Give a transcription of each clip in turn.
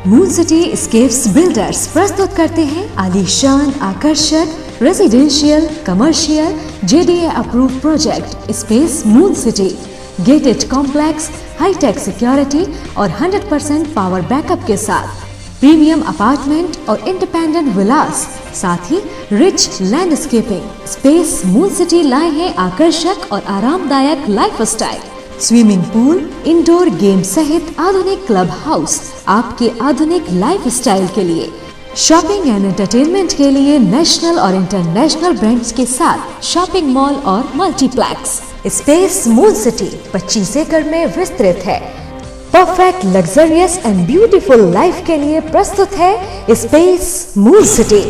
Moon city scapes builders प्रस्तुत करते हैं आलीशान, आकर्षक residential, commercial, JDA approve project Space Moon City. Gated complex, hitech security और 100% पावर बैकअप के साथ प्रीमियम अपार्टमेंट और इंडिपेंडेंट विलास, साथ ही rich landscaping. Space Moon City लाए हैं आकर्षक और आरामदायक lifestyle, swimming pool, indoor game सहित आधुनिक क्लब हाउस आपके आधुनिक लाइफस्टाइल के लिए। शॉपिंग एंड एंटरटेनमेंट के लिए नेशनल और इंटरनेशनल ब्रांड्स के साथ शॉपिंग मॉल और मल्टीप्लेक्स। स्पेस मून सिटी 25 एकड़ में विस्तृत है। Perfect luxurious and beautiful life के लिए प्रस्तुत है स्पेस मून सिटी।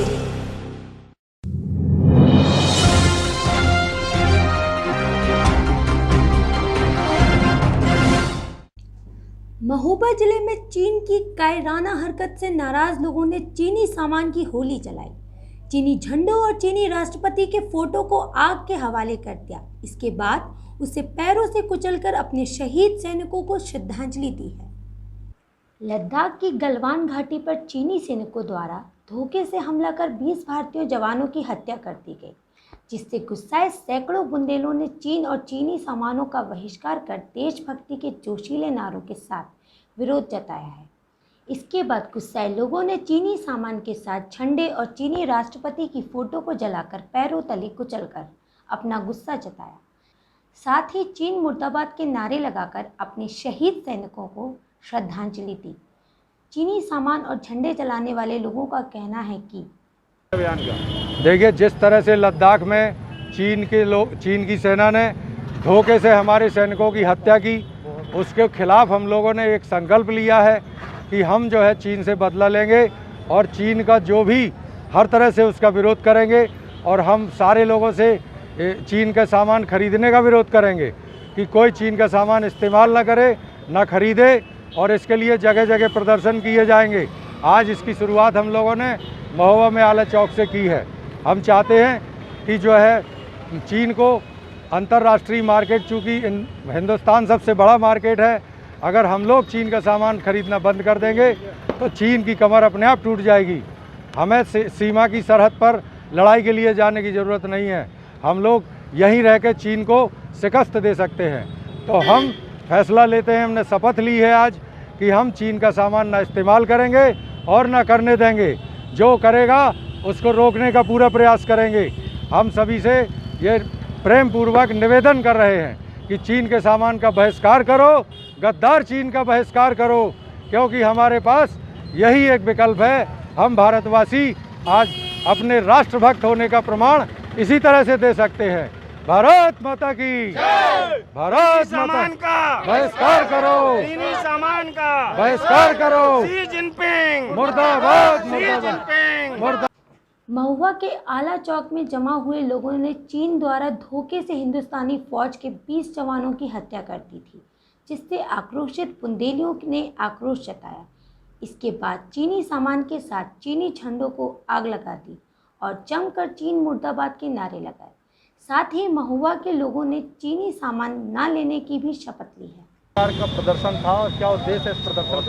महोबा जिले में चीन की कायराना हरकत से नाराज लोगों ने चीनी सामान की होली जलाई। चीनी झंडों और चीनी राष्ट्रपति के फोटो को आग के हवाले कर दिया। इसके बाद उसे पैरों से कुचलकर अपने शहीद सैनिकों को श्रद्धांजलि दी है। लद्दाख की गलवान घाटी पर चीनी सैनिकों द्वारा धोखे से हमला कर 20 भारतीय जवानों की हत्या कर दी गई, जिससे गुस्साए सैकड़ों बुंदेलों ने चीन और चीनी सामानों का बहिष्कार कर देशभक्ति के जोशीले नारों के साथ विरोध जताया है। इसके बाद गुस्साए लोगों ने चीनी सामान के साथ झंडे और चीनी राष्ट्रपति की फोटो को जलाकर पैरों तले कुचलकर अपना गुस्सा जताया। साथ ही चीन मुर्दाबाद के नारे लगाकर अपने शहीद सैनिकों को श्रद्धांजलि दी। चीनी सामान और झंडे जलाने वाले लोगों का कहना है कि देखिए, जिस तरह से लद्दाख में चीन की सेना ने धोखे से हमारे सैनिकों की हत्या की, उसके खिलाफ हम लोगों ने एक संकल्प लिया है कि हम जो है चीन से बदला लेंगे और चीन का जो भी हर तरह से उसका विरोध करेंगे। और हम सारे लोगों से चीन का सामान खरीदने का विरोध करेंगे कि कोई चीन का सामान इस्तेमाल ना करे, ना खरीदे, और इसके लिए जगह जगह प्रदर्शन किए जाएंगे। आज इसकी शुरुआत हम लोगों ने महोबा में आला चौक से की है। हम चाहते हैं कि जो है चीन को अंतर्राष्ट्रीय मार्केट, चूँकि हिंदुस्तान सबसे बड़ा मार्केट है, अगर हम लोग चीन का सामान खरीदना बंद कर देंगे तो चीन की कमर अपने आप टूट जाएगी। हमें सीमा की सरहद पर लड़ाई के लिए जाने की ज़रूरत नहीं है। हम लोग यहीं रह के चीन को शिकस्त दे सकते हैं। तो हम फैसला लेते हैं, हमने शपथ ली है आज कि हम चीन का सामान ना इस्तेमाल करेंगे और ना करने देंगे। जो करेगा उसको रोकने का पूरा प्रयास करेंगे। हम सभी से ये प्रेम पूर्वक निवेदन कर रहे हैं कि चीन के सामान का बहिष्कार करो, गद्दार चीन का बहिष्कार करो, क्योंकि हमारे पास यही एक विकल्प है। हम भारतवासी आज अपने राष्ट्रभक्त होने का प्रमाण इसी तरह से दे सकते हैं। भारत माता की जय। भारत माता का बहिष्कार करो, चीनी सामान का बहिष्कार करो। शी जिनपिंग मुर्दाबाद, मुर्दाबाद, मुर्दाबाद। महुआ के आला चौक में जमा हुए लोगों ने चीन द्वारा धोखे से हिंदुस्तानी फौज के 20 जवानों की हत्या कर दी थी, जिससे आक्रोशित बुंदेलियों ने आक्रोश जताया। इसके बाद चीनी सामान के साथ चीनी झंडों को आग लगा दी और जमकर चीन मुर्दाबाद के नारे लगाए। साथ ही महुआ के लोगों ने चीनी सामान न लेने की भी शपथ ली है। का प्रदर्शन था, क्या उद्देश्य है इस प्रदर्शन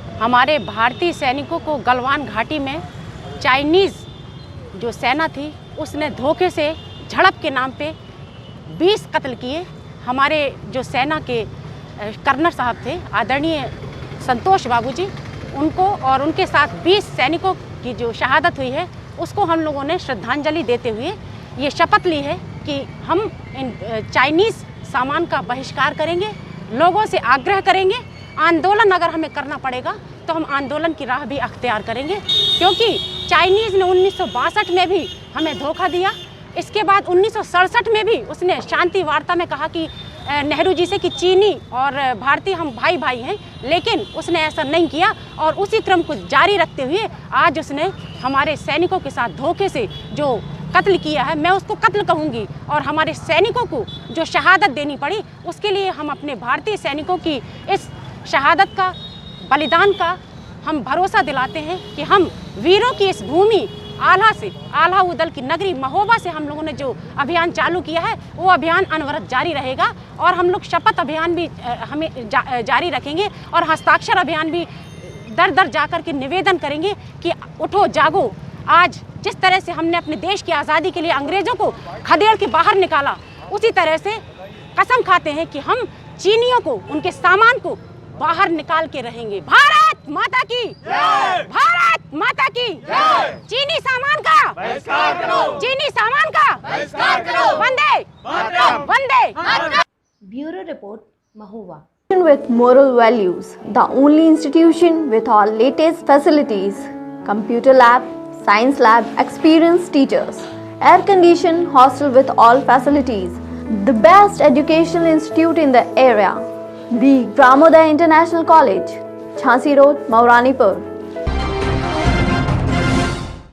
का? हमारे भारतीय सैनिकों को गलवान घाटी में चाइनीज़ जो सेना थी उसने धोखे से झड़प के नाम पे 20 कत्ल किए। हमारे जो सेना के कर्नल साहब थे, आदरणीय संतोष बाबूजी, उनको और उनके साथ 20 सैनिकों की जो शहादत हुई है उसको हम लोगों ने श्रद्धांजलि देते हुए ये शपथ ली है कि हम इन चाइनीज़ सामान का बहिष्कार करेंगे, लोगों से आग्रह करेंगे, आंदोलन अगर हमें करना पड़ेगा तो हम आंदोलन की राह भी अख्तियार करेंगे, क्योंकि चाइनीज़ ने 1962 में भी हमें धोखा दिया। इसके बाद 1967 में भी उसने शांति वार्ता में कहा कि नेहरू जी से कि चीनी और भारतीय हम भाई भाई हैं, लेकिन उसने ऐसा नहीं किया और उसी क्रम को जारी रखते हुए आज उसने हमारे सैनिकों के साथ धोखे से जो कत्ल किया है, मैं उसको कत्ल कहूँगी, और हमारे सैनिकों को जो शहादत देनी पड़ी उसके लिए हम अपने भारतीय सैनिकों की इस शहादत का, बलिदान का हम भरोसा दिलाते हैं कि हम वीरों की इस भूमि आल्हा उदल की नगरी महोबा से हम लोगों ने जो अभियान चालू किया है वो अभियान अनवरत जारी रहेगा और हम लोग शपथ अभियान भी हमें जारी रखेंगे और हस्ताक्षर अभियान भी दर दर जाकर के निवेदन करेंगे कि उठो जागो। आज जिस तरह से हमने अपने देश की आज़ादी के लिए अंग्रेज़ों को खदेड़ के बाहर निकाला, उसी तरह से कसम खाते हैं कि हम चीनियों को, उनके सामान को बाहर निकाल के रहेंगे। भारत माता की जय! भारत माता की जय! चीनी सामान का बहिष्कार करो! चीनी सामान का बहिष्कार करो! Vande Mataram! Vande! Bureau report, Mahua. With moral values, the only institution with all latest facilities, computer lab, science lab, experienced teachers, air-conditioned hostel with all facilities, the best educational institute in the area, the Pramodaya International College, Jhansi Road, Mauranipur.